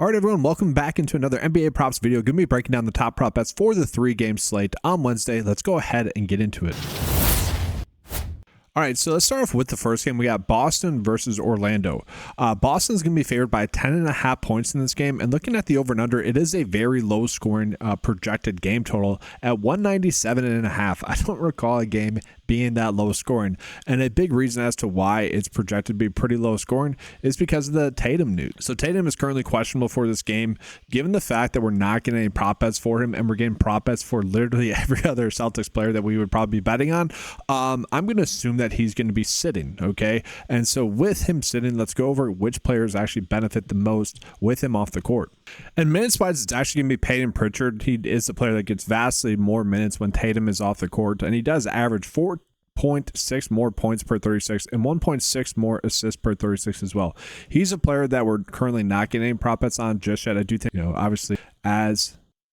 All right, everyone, welcome back into another NBA props video. Going to be breaking down the top prop bets for the 3-game slate on Wednesday. Let's go ahead and get into it. All right, so let's start off with the first game. We got Boston versus Orlando. Boston's going to be favored by 10.5 points in this game. And looking at the over and under, it is a very low scoring projected game total at 197.5. I don't recall a game being that low scoring. And a big reason as to why it's projected to be pretty low scoring is because of the Tatum news. So Tatum is currently questionable for this game. Given the fact that we're not getting any prop bets for him and we're getting prop bets for literally every other Celtics player that we would probably be betting on, I'm going to assume that he's going to be sitting, okay? And so with him sitting, let's go over which players actually benefit the most with him off the court. And minutes-wise, it's actually going to be Peyton Pritchard. He is the player that gets vastly more minutes when Tatum is off the court, and he does average 4.6 more points per 36 and 1.6 more assists per 36 as well. He's a player that we're currently not getting any prop bets on just yet. I do think, obviously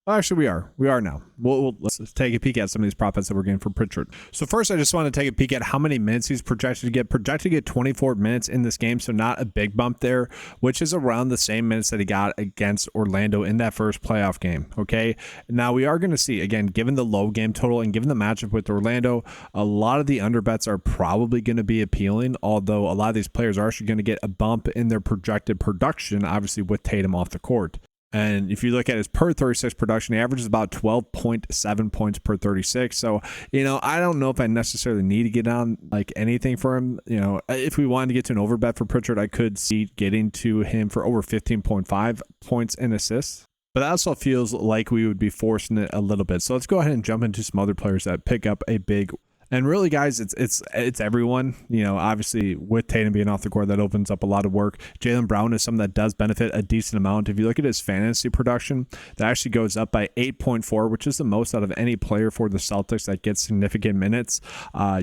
actually we are now. Let's take a peek at some of these prop bets that we're getting for Pritchard. So first, I just want to take a peek at how many minutes he's projected to get 24 minutes in this game. So not a big bump there, which is around the same minutes that he got against Orlando in that first playoff game. Okay. Now we are going to see, again, given the low game total and given the matchup with Orlando, a lot of the under bets are probably going to be appealing, although a lot of these players are actually going to get a bump in their projected production, obviously with Tatum off the court. And if you look at his per 36 production, he averages about 12.7 points per 36. So, I don't know if I necessarily need to get on like anything for him. If we wanted to get to an over bet for Pritchard, I could see getting to him for over 15.5 points and assists. But that also feels like we would be forcing it a little bit. So let's go ahead and jump into some other players that pick up a big. And really, guys, it's everyone. Obviously, with Tatum being off the court, that opens up a lot of work. Jaylen Brown is someone that does benefit a decent amount. If you look at his fantasy production, that actually goes up by 8.4, which is the most out of any player for the Celtics that gets significant minutes.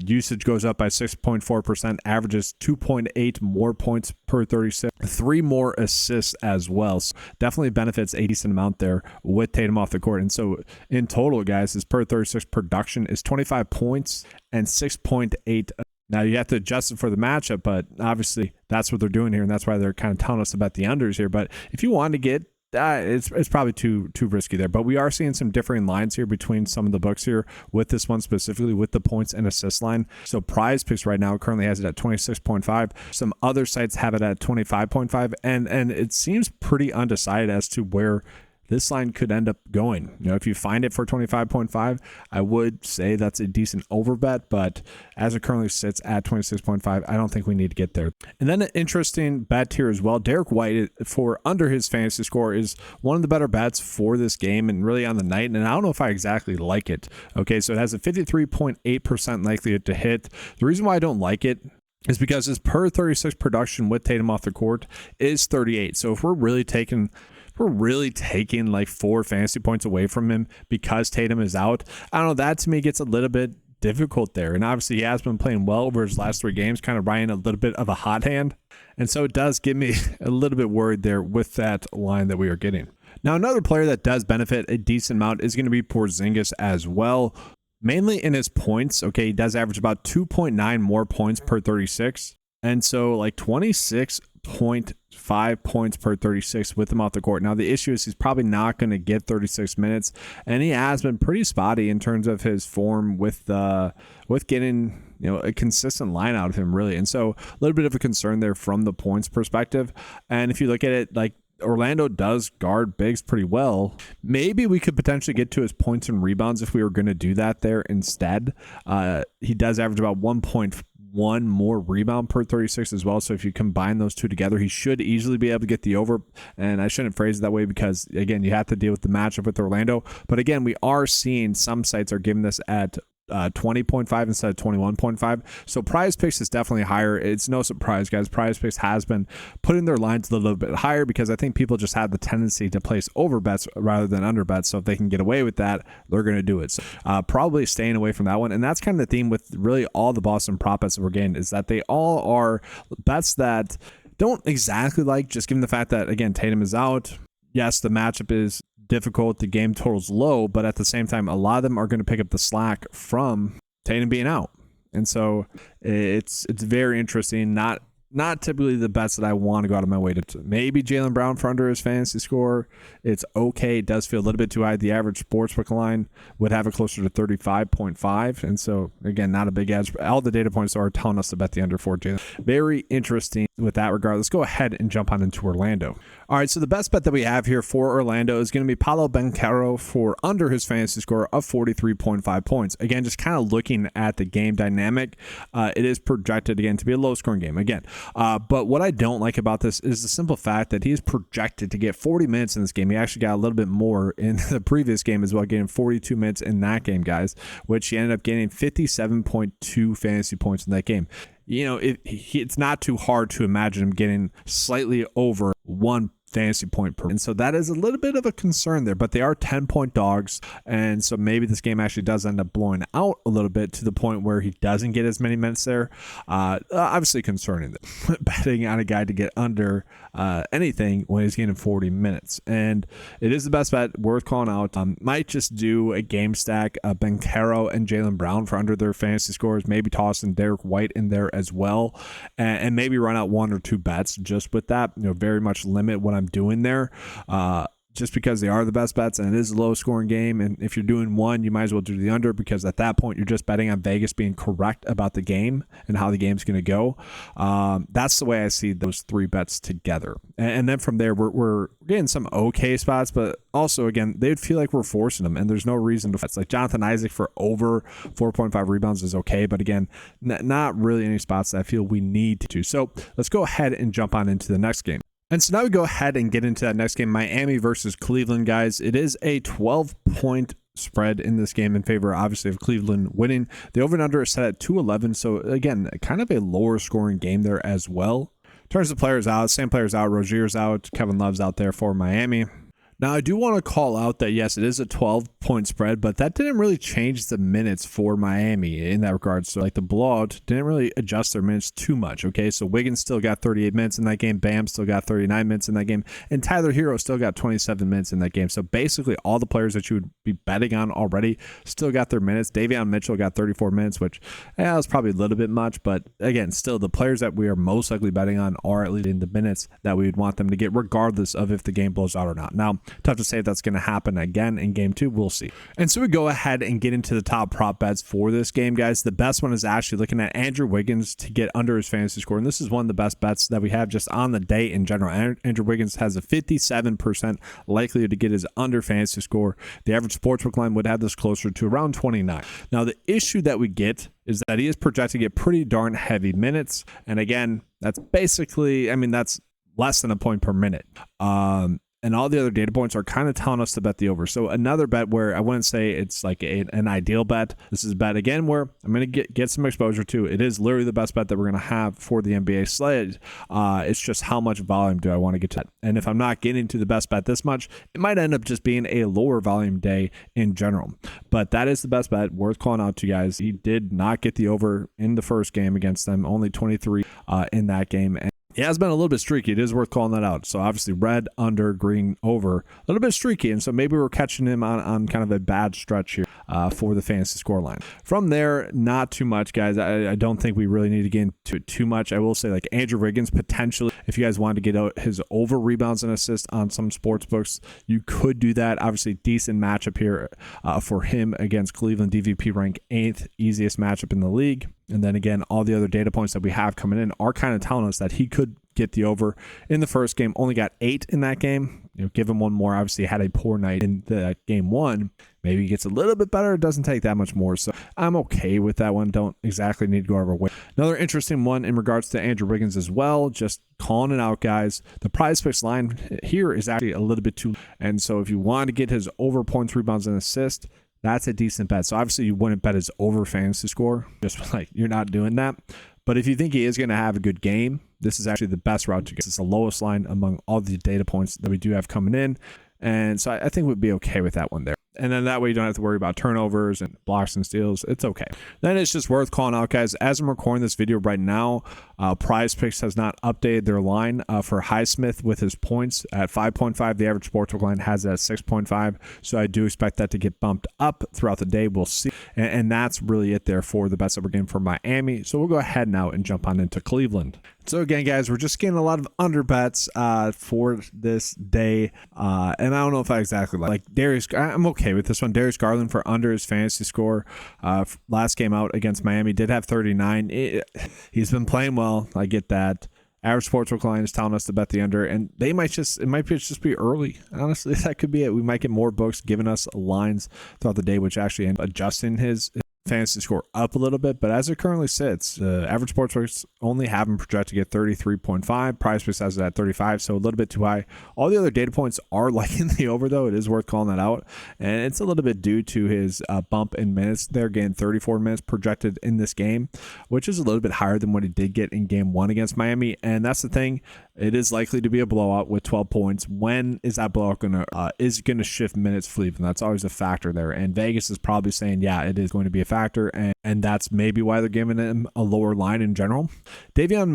Usage goes up by 6.4%, averages 2.8 more points per 36, 3 more assists as well. So definitely benefits a decent amount there with Tatum off the court. And so in total, guys, his per 36 production is 25 points and 6.8. Now you have to adjust it for the matchup, but obviously that's what they're doing here, and that's why they're kind of telling us about the unders here. But if you want to get it's probably too risky there. But we are seeing some differing lines here between some of the books here with this one specifically with the points and assist line. So PrizePicks right now currently has it at 26.5. Some other sites have it at 25.5, and it seems pretty undecided as to where this line could end up going. If you find it for 25.5, I would say that's a decent over bet, but as it currently sits at 26.5, I don't think we need to get there. And then an interesting bet here as well. Derek White for under his fantasy score is one of the better bets for this game and really on the night. And I don't know if I exactly like it. Okay, so it has a 53.8% likelihood to hit. The reason why I don't like it is because his per 36 production with Tatum off the court is 38. So if we're really taking like 4 fantasy points away from him because Tatum is out, I don't know, that to me gets a little bit difficult there. And obviously he has been playing well over his last 3 games, kind of riding a little bit of a hot hand. And so it does get me a little bit worried there with that line that we are getting. Now, another player that does benefit a decent amount is going to be Porzingis as well, mainly in his points. Okay, he does average about 2.9 more points per 36. And so like 26.5 points per 36 with him off the court. Now, the issue is he's probably not going to get 36 minutes, and he has been pretty spotty in terms of his form with getting a consistent line out of him, really. And so a little bit of a concern there from the points perspective. And if you look at it, like Orlando does guard bigs pretty well. Maybe we could potentially get to his points and rebounds if we were going to do that there instead. He does average about 1.1 more rebound per 36 as well. So if you combine those two together, he should easily be able to get the over. And I shouldn't phrase it that way because, again, you have to deal with the matchup with Orlando. But again, we are seeing some sites are giving this at 20.5 instead of 21.5. So PrizePicks is definitely higher. It's no surprise, guys. PrizePicks has been putting their lines a little bit higher because I think people just have the tendency to place over bets rather than under bets. So if they can get away with that, they're going to do it. So probably staying away from that one. And that's kind of the theme with really all the Boston prop bets that we're getting, is that they all are bets that don't exactly like, just given the fact that, again, Tatum is out. Yes, the matchup is difficult, the game total's low, but at the same time, a lot of them are going to pick up the slack from Tatum being out. And so it's very interesting. Not not typically the bets that I want to go out of my way to. Maybe Jaylen Brown for under his fantasy score. It's okay. It does feel a little bit too high. The average sportsbook line would have it closer to 35.5. And so, again, not a big edge. All the data points are telling us to bet the under for Jaylen. Very interesting with that regard. Let's go ahead and jump on into Orlando. All right, so the best bet that we have here for Orlando is going to be Paolo Banchero for under his fantasy score of 43.5 points. Again, just kind of looking at the game dynamic, it is projected, again, to be a low-scoring game. Again, but what I don't like about this is the simple fact that he is projected to get 40 minutes in this game. He actually got a little bit more in the previous game as well, getting 42 minutes in that game, guys, which he ended up getting 57.2 fantasy points in that game. You know, it's not too hard to imagine him getting slightly over 1 fantasy point per. And so that is a little bit of a concern there, but they are 10-point dogs. And so maybe this game actually does end up blowing out a little bit to the point where he doesn't get as many minutes there. Obviously concerning that betting on a guy to get under anything when he's getting 40 minutes. And it is the best bet, worth calling out. Might just do a game stack, Banchero and Jaylen Brown for under their fantasy scores, maybe tossing Derek White in there as well, and maybe run out 1 or 2 bets just with that. You know, very much limit what I'm doing there, just because they are the best bets and it is a low scoring game. And if you're doing one, you might as well do the under, because at that point you're just betting on Vegas being correct about the game and how the game's going to go. That's the way I see those 3 bets together. And then from there, we're getting some okay spots, but also, again, they'd feel like we're forcing them, and there's no reason to. It's like Jonathan Isaac for over 4.5 rebounds is okay, but again, not really any spots that I feel we need to. So let's go ahead and jump on into the next game. And so now we go ahead and get into that next game, Miami versus Cleveland, guys. It is a 12-point spread in this game in favor, obviously, of Cleveland winning. The over and under is set at 211. So again, kind of a lower scoring game there as well. In terms of players out, same players out, Rozier's out, Kevin Love's out there for Miami. Now, I do want to call out that, yes, it is a 12-point spread, but that didn't really change the minutes for Miami in that regard. So, like, the blowout didn't really adjust their minutes too much, okay? So, Wiggins still got 38 minutes in that game. Bam still got 39 minutes in that game. And Tyler Hero still got 27 minutes in that game. So, basically, all the players that you would be betting on already still got their minutes. Davion Mitchell got 34 minutes, which was probably a little bit much. But, again, still, the players that we are most likely betting on are at least in the minutes that we would want them to get, regardless of if the game blows out or not. Now, tough to say if that's going to happen again in game 2. We'll see. And so we go ahead and get into the top prop bets for this game, guys. The best one is actually looking at Andrew Wiggins to get under his fantasy score. And this is one of the best bets that we have just on the day in general. Andrew Wiggins has a 57% likelihood to get his under fantasy score. The average sportsbook line would have this closer to around 29. Now, the issue that we get is that he is projected to get pretty darn heavy minutes. And again, that's basically, that's less than a point per minute. And all the other data points are kind of telling us to bet the over. So another bet where I wouldn't say it's like an ideal bet. This is a bet, again, where I'm going to get some exposure to. It is literally the best bet that we're going to have for the NBA slate. It's just how much volume do I want to get to that? And if I'm not getting to the best bet this much, it might end up just being a lower volume day in general. But that is the best bet. Worth calling out to you guys. He did not get the over in the first game against them. Only 23 in that game. And it has been a little bit streaky. It is worth calling that out. So obviously red, under, green, over. A little bit streaky. And so maybe we're catching him on kind of a bad stretch here for the fantasy score line. From there, not too much, guys. I don't think we really need to get into it too much. I will say, like, Andrew Wiggins, potentially, if you guys wanted to get out his over rebounds and assists on some sports books, you could do that. Obviously, decent matchup here for him against Cleveland. DVP rank 8th, easiest matchup in the league. And then again, all the other data points that we have coming in are kind of telling us that he could get the over in the first game. Only got 8 in that game. Give him one more. Obviously had a poor night in the game 1. Maybe he gets a little bit better. It doesn't take that much more. So I'm okay with that one. Don't exactly need to go out of our way. Another interesting one in regards to Andrew Wiggins as well. Just calling it out, guys. The PrizePicks line here is actually a little bit too. And so if you want to get his over points, rebounds, and assists, that's a decent bet. So obviously you wouldn't bet his over fantasy score. Just like you're not doing that. But if you think he is going to have a good game, this is actually the best route to get. It's the lowest line among all the data points that we do have coming in. And so I think we'd be okay with that one there. And then that way you don't have to worry about turnovers and blocks and steals. It's okay. Then it's just worth calling out, guys. As I'm recording this video right now, PrizePicks has not updated their line for Highsmith with his points at 5.5. The average sportsbook line has it at 6.5. So I do expect that to get bumped up throughout the day. We'll see. And that's really it there for the bets that we're getting for Miami. So we'll go ahead now and jump on into Cleveland. So again, guys, we're just getting a lot of under bets for this day, and I don't know if I exactly like Darius. I'm okay with this one. Darius Garland for under his fantasy score. Last game out against Miami did have 39. He's been playing well. I get that. Average sportsbook line is telling us to bet the under, and it might just be early. Honestly, that could be it. We might get more books giving us lines throughout the day, which actually end up adjusting his fantasy score up a little bit. But as it currently sits, average sportsbooks only have him projected to get 33.5. PrizePicks has it at 35, so a little bit too high. All the other data points are liking the over, though. It is worth calling that out, and it's a little bit due to his bump in minutes. They're getting 34 minutes projected in this game, which is a little bit higher than what he did get in game 1 against Miami. And that's the thing, it is likely to be a blowout with 12 points. When is that blowout gonna shift minutes for Cleveland? That's always a factor there, and Vegas is probably saying, yeah, it is going to be a factor, and that's maybe why they're giving him a lower line in general. Donovan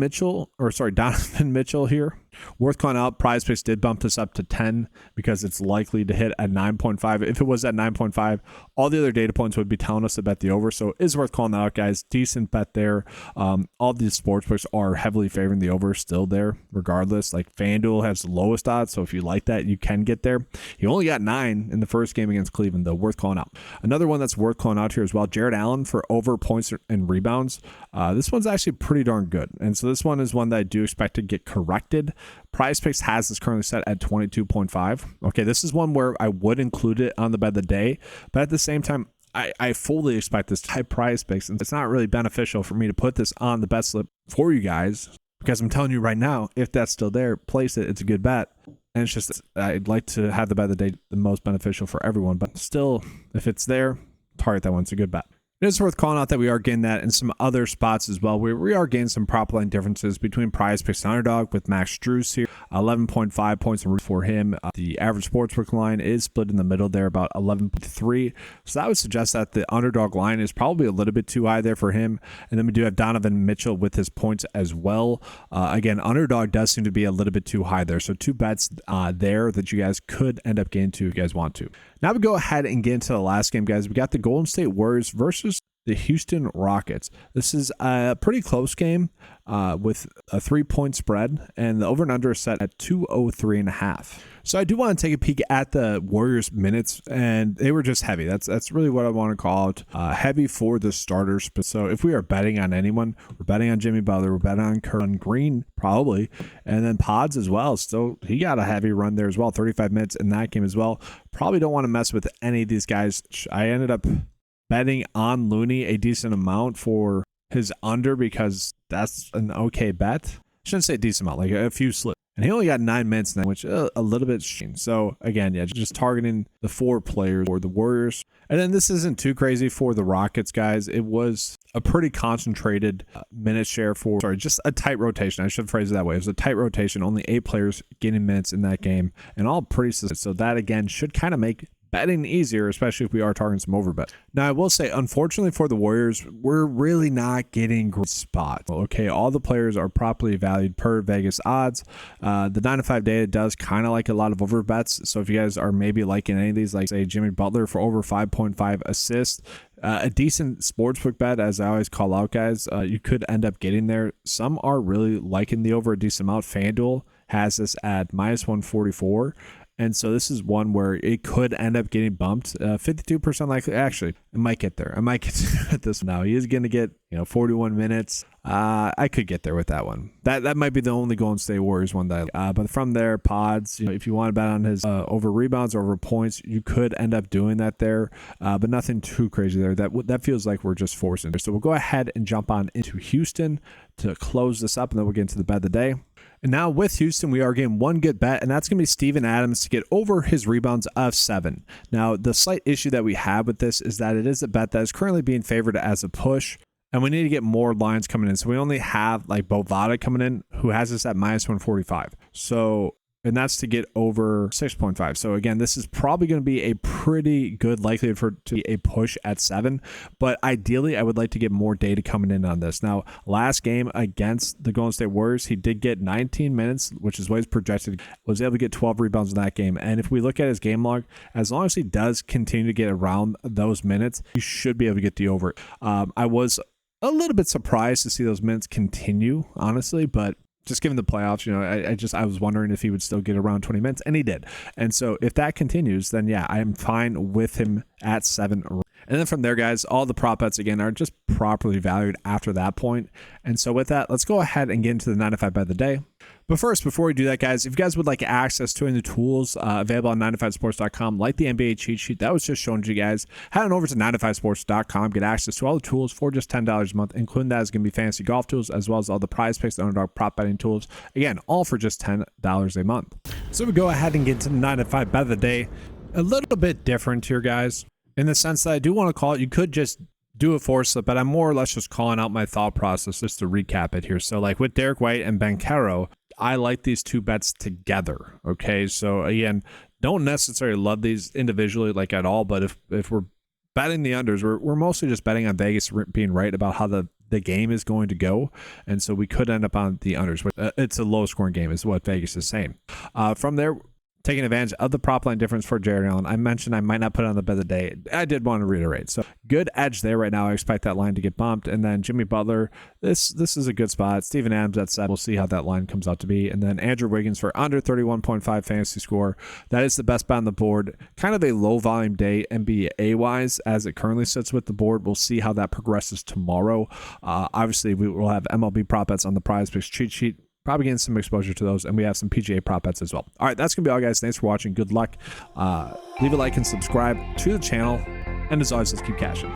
Mitchell here, worth calling out. PrizePicks did bump this up to 10 because it's likely to hit at 9.5. If it was at 9.5, all the other data points would be telling us to bet the over, so it is worth calling that out, guys. Decent bet there. All these sportsbooks are heavily favoring the over still there regardless. Like FanDuel has the lowest odds, so if you like that, you can get there. He only got 9 in the first game against Cleveland, though. Worth calling out. Another one that's worth calling out here as well, Jared Allen for over points and rebounds. This one's actually pretty darn good, and so this one is one that I do expect to get corrected. PrizePicks has this currently set at 22.5. Okay, this is one where I would include it on the bet of the day, but at the same time, I fully expect this type PrizePicks, and it's not really beneficial for me to put this on the bet slip for you guys, because I'm telling you right now, if that's still there, place it. It's a good bet. And it's just, I'd like to have the bet of the day the most beneficial for everyone, but still, if it's there, target that one. It's a good bet. It is worth calling out that we are getting that in some other spots as well. We are getting some prop line differences between PrizePicks and Underdog with Max Strus here. 11.5 points for him. The average sportsbook line is split in the middle there, about 11.3. So that would suggest that the Underdog line is probably a little bit too high there for him. And then we do have Donovan Mitchell with his points as well. Again, Underdog does seem to be a little bit too high there. So 2 bets there that you guys could end up getting to if you guys want to. Now we go ahead and get into the last game, guys. We got the Golden State Warriors versus the Houston Rockets. This is a pretty close game with a 3-point spread, and the over and under is set at 203.5. So I do want to take a peek at the Warriors minutes, and they were just heavy. That's really what I want to call it. Heavy for the starters. So if we are betting on anyone, we're betting on Jimmy Butler, we're betting on Curran Green probably, and then Pods as well. Still, he got a heavy run there as well, 35 minutes in that game as well. Probably don't want to mess with any of these guys. I ended up betting on Looney a decent amount for his under because that's an okay bet. I shouldn't say decent amount, like a few slips. And he only got 9 minutes in that, which is a little bit shame. So again, yeah, just targeting the 4 players for the Warriors. And then this isn't too crazy for the Rockets, guys. It was a pretty concentrated minute share just a tight rotation. I should phrase it that way. It was a tight rotation, only 8 players getting minutes in that game, and all pretty consistent. So that again should kind of make betting easier, especially if we are targeting some overbet. Now, I will say, unfortunately for the Warriors, we're really not getting great spots. Okay, all the players are properly valued per Vegas odds. The 9 to 5 data does kind of like a lot of overbets. So if you guys are maybe liking any of these, like say Jimmy Butler for over 5.5 assists, a decent sportsbook bet, as I always call out, guys, you could end up getting there. Some are really liking the over a decent amount. FanDuel has this at minus 144. And so this is one where it could end up getting bumped. 52% likely. Actually, it might get there. I might get to this now. He is going to get 41 minutes. I could get there with that one. That might be the only Golden State Warriors one that but from there, Pods, if you want to bet on his over rebounds or over points, you could end up doing that there. But nothing too crazy there. That feels like we're just forcing it. So we'll go ahead and jump on into Houston to close this up, and then we'll get into the bet of the day. And now with Houston, we are getting one good bet, and that's going to be Steven Adams to get over his rebounds of 7. Now, the slight issue that we have with this is that it is a bet that is currently being favored as a push, and we need to get more lines coming in. So we only have like Bovada coming in, who has us at minus 145. So, and that's to get over 6.5. So again, this is probably going to be a pretty good likelihood for to be a push at 7. But ideally, I would like to get more data coming in on this. Now, last game against the Golden State Warriors, he did get 19 minutes, which is what he's projected. Was able to get 12 rebounds in that game. And if we look at his game log, as long as he does continue to get around those minutes, he should be able to get the over. I was a little bit surprised to see those minutes continue, honestly, but just given the playoffs, you know, I was wondering if he would still get around 20 minutes, and he did. And so if that continues, then yeah, I am fine with him at 7. And then from there, guys, all the prop bets, again, are just properly valued after that point. And so with that, let's go ahead and get into the 9-to-5 bet of the day. But first, before we do that, guys, if you guys would like access to any of the tools available on 9to5sports.com, like the NBA cheat sheet that was just shown to you guys, head on over to 9to5sports.com, get access to all the tools for just $10 a month, including that is going to be fantasy golf tools, as well as all the PrizePicks and Underdog prop betting tools. Again, all for just $10 a month. So we go ahead and get to the 9-to-5 bet of the day. A little bit different here, guys, in the sense that I do want to call it, you could just do a four slip, but I'm more or less just calling out my thought process just to recap it here. So like with Derek White and Banchero, I like these two bets together. Okay. So again, don't necessarily love these individually like at all, but if we're betting the unders, we're mostly just betting on Vegas being right about how the game is going to go. And so we could end up on the unders. It's a low scoring game is what Vegas is saying. From there, taking advantage of the prop line difference for Jared Allen. I mentioned I might not put it on the bet of the day. I did want to reiterate. So good edge there right now. I expect that line to get bumped. And then Jimmy Butler, this is a good spot. Steven Adams at 7. We'll see how that line comes out to be. And then Andrew Wiggins for under 31.5 fantasy score. That is the best bet on the board. Kind of a low volume day NBA wise as it currently sits with the board. We'll see how that progresses tomorrow. Obviously, we will have MLB prop bets on the PrizePicks cheat sheet. Probably getting some exposure to those, and we have some PGA prop bets as well. All right, that's going to be all, guys. Thanks for watching. Good luck. Leave a like and subscribe to the channel. And as always, let's keep cashing.